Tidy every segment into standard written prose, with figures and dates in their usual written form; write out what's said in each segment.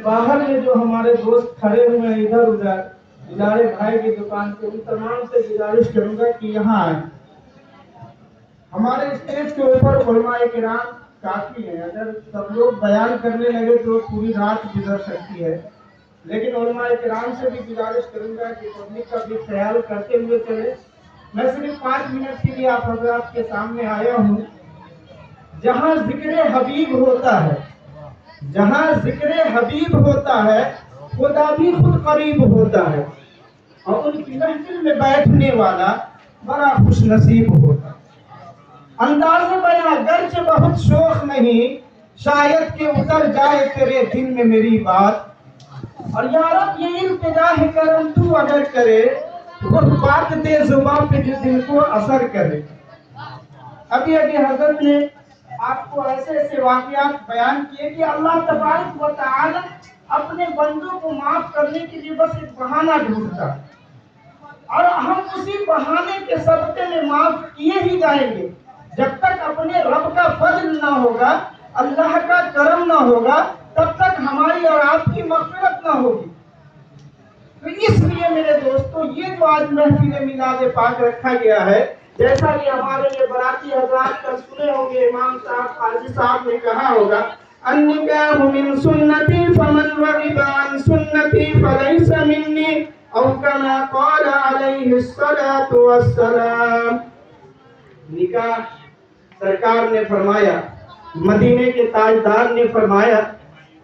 باہر میں جو ہمارے دوست کھڑے ہوئے ہیں ادھر ادھر ادارے بھائی کی دکان پہ، ان تمام سے گزارش کروں گا کہ یہاں آئیں۔ ہمارے اسٹیج کے اوپر علماء کرام کافی ہیں، اگر سب لوگ بیان کرنے لگے تو پوری رات گزر سکتی ہے، لیکن علماء کرام سے بھی گزارش کروں گا کہ پبلک کا بھی خیال کرتے ہوئے چلے۔ میں صرف 5 منٹ کے لیے آپ حضرات کے سامنے آیا ہوں۔ جہاں ذکر حبیب ہوتا ہے، جہاں ذکر حبیب ہوتا ہے، خدا بھی خود قریب ہوتا ہے، اور ان کی محفل میں بیٹھنے والا بڑا خوش نصیب ہوتا ہے۔ انداز بیاں گرچہ بہت شوق نہیں، شاید کہ اتر جائے تیرے دل میں میری بات، اور یا رب یہ التجا ہے کرم تو اگر کرے، وہ بات دے زبان پہ جو دل کو اثر کرے۔ ابھی حضرت نے آپ کو ایسے ایسے واقعات بیان کیے کہ اللہ تبارک و تعالی اپنے بندوں کو معاف کرنے کے لیے بس ایک بہانہ ڈھونڈتا ہے، اور ہم اسی بہانے کے صدقے میں معاف کیے ہی جائیں گے جب تک اپنے رب کا فضل نہ ہوگا، اللہ کا کرم نہ ہوگا، تب تک ہماری اور آپ کی مغفرت نہ ہوگی۔ تو اس لیے میرے دوستو، یہ جو آج محفل میلاد پاک رکھا گیا ہے، جیسا کہ ہمارے یہ براتی حضرات کل سنے ہوں گے، امام صاحب قاضی صاحب نے کہا ہوگا، النکاح من سنتی فمن رغب عن سنتی فلیس منی، او کما قال علیہ الصلاۃ والسلام۔ نکاح سرکار نے فرمایا، مدینے کے تاجدار نے فرمایا،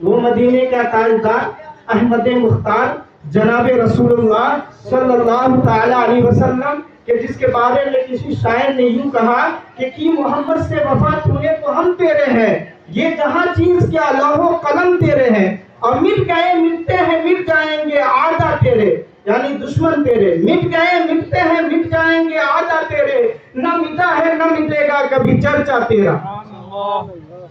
وہ مدینے کا تاجدار احمد مختار جناب رسول اللہ صلی اللہ تعالی علیہ وسلم کہ جس کے بارے میں کسی شاعر نے یوں کہا کہ کی محمد سے وفا تونے تو ہم تیرے ہیں، یہ جہاں چیز کیا لوح و قلم تیرے ہیں، اور مٹ گئے مٹتے ہیں مٹ جائیں گے آدھا تیرے، یعنی دشمن تیرے، مٹ گئے مٹتے ہیں مٹ جائیں گے آدھا تیرے، نہ مٹا ہے نہ مٹے گا کبھی چرچا تیرا۔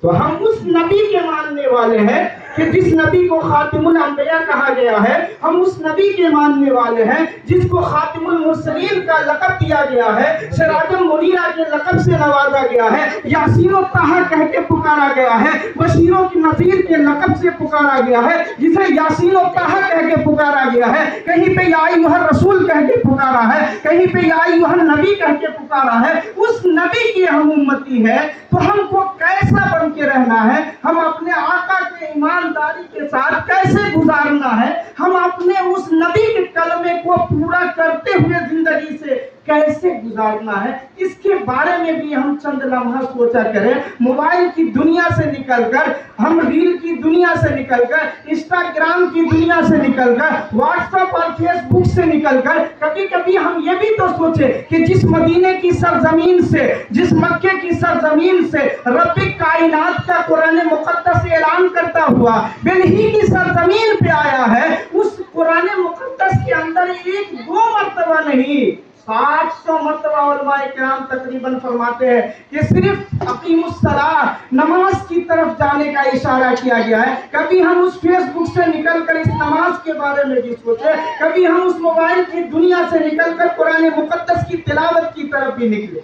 تو ہم اس نبی کے ماننے والے ہیں کہ جس نبی کو خاتم الانبیاء کہا گیا ہے، ہم اس نبی کے ماننے والے ہیں جس کو خاتم المرسلین کا لقب دیا گیا ہے، سراج المنیرہ کے لقب سے نوازا گیا ہے، یاسین و طٰہٰ کہہ کے پکارا گیا ہے، بشیروں کی نذیر کے لقب سے پکارا گیا ہے، جسے یاسین و طٰہٰ کہہ کے پکارا گیا ہے، کہیں پہ یا ایھا الرسول کہہ کے پکارا ہے، کہیں پہ یا ایھا النبی کہہ کے پکارا ہے۔ اس نبی کی ہم امتی ہے، تو ہم کو کیسا بن کے رہنا ہے، ہم اپنے آقا کے ایمانداری کے ساتھ کیسے گزارنا ہے، ہم اپنے اس نبی کے کلمے کو پورا کرتے ہوئے زندگی سے کیسے گزارنا ہے، اس کے بارے میں بھی ہم چند لمحہ سوچا کریں۔ موبائل کی دنیا سے نکل کر، ہم ریل کی دنیا سے نکل کر، انسٹاگرام کی دنیا سے نکل کر، واٹس ایپ اور فیس بک سے نکل کر، کبھی کبھی ہم یہ بھی تو سوچے کہ جس مدینے کی سرزمین سے، جس مکے کی سرزمین سے رب کائنات کا قرآن مقدس اعلان کرتا ہوا بلہی کی سرزمین پہ آیا ہے، اس قرآن مقدس کے اندر ایک دو مرتبہ نہیں 700 مرتبہ علماء کرام تقریباً فرماتے ہیں کہ صرف اقیم الصلاۃ نماز کی طرف جانے کا اشارہ کیا گیا ہے۔ کبھی ہم اس فیس بک سے نکل کر اس نماز کے بارے میں بھی سوچے، کبھی ہم اس موبائل کی دنیا سے نکل کر قرآن مقدس کی تلاوت کی طرف بھی نکلے۔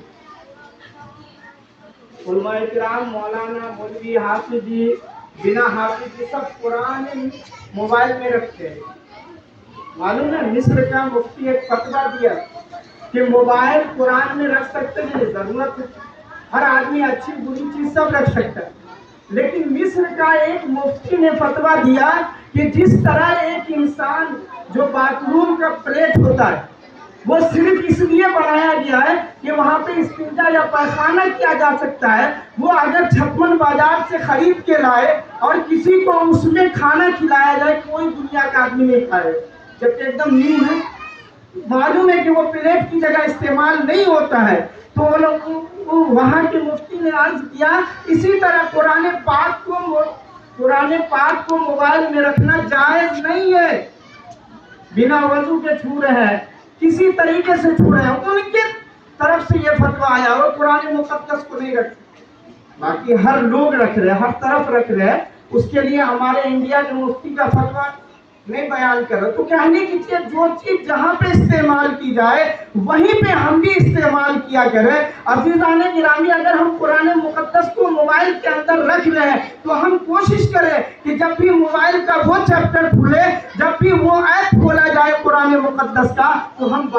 علماء کرام، مولانا، مولوی، حافظ جی، بنا حافظ جی سب قرآن موبائل میں رکھتے ہیں۔ معلوم ہے مصر کا مفتی ایک فتویٰ دیا کہ موبائل قرآن میں رکھ سکتے ہیں، ضرورت ہے، ہر آدمی اچھی بری چیز سب رکھ سکتا ہے، لیکن مصر کا ایک مفتی نے فتویٰ دیا کہ جس طرح ایک انسان جو باتھ روم کا پلیٹ ہوتا ہے وہ صرف اس لیے بنایا گیا ہے کہ وہاں پہ استنجا یا پیخانہ کیا جا سکتا ہے، وہ اگر چھپن بازار سے خرید کے لائے اور کسی کو اس میں کھانا کھلایا جائے، کوئی دنیا کا آدمی نہیں کھائے جبکہ ایک دم نیو ہے، معلوم ہے کہ وہ پلیٹ کی جگہ استعمال نہیں ہوتا ہے۔ تو وہاں کے مفتی نے عرض کیا اسی طرح قرآن پاک کو موبائل میں رکھنا جائز نہیں ہے۔ بنا وضو کے چھو رہے ہیں، کسی طریقے سے چھو رہے ہیں، ان کی طرف سے یہ فتویٰ آیا، اور قرآن مقدس کو نہیں رکھتے، باقی ہر لوگ رکھ رہے ہیں، ہر طرف رکھ رہے ہیں۔ اس کے لیے ہمارے انڈیا کے مفتی کا فتویٰ نہیں بیان کر رہا، تو کہنے کی چیز جو چیز جہاں پہ استعمال کی جائے وہیں پہ ہم بھی استعمال کیا کریں۔ عزیزان گرامی، اگر ہم قرآن مقدس کو موبائل کے اندر رکھ رہے ہیں تو ہم کوشش کریں کہ جب بھی موبائل کا وہ چیپٹر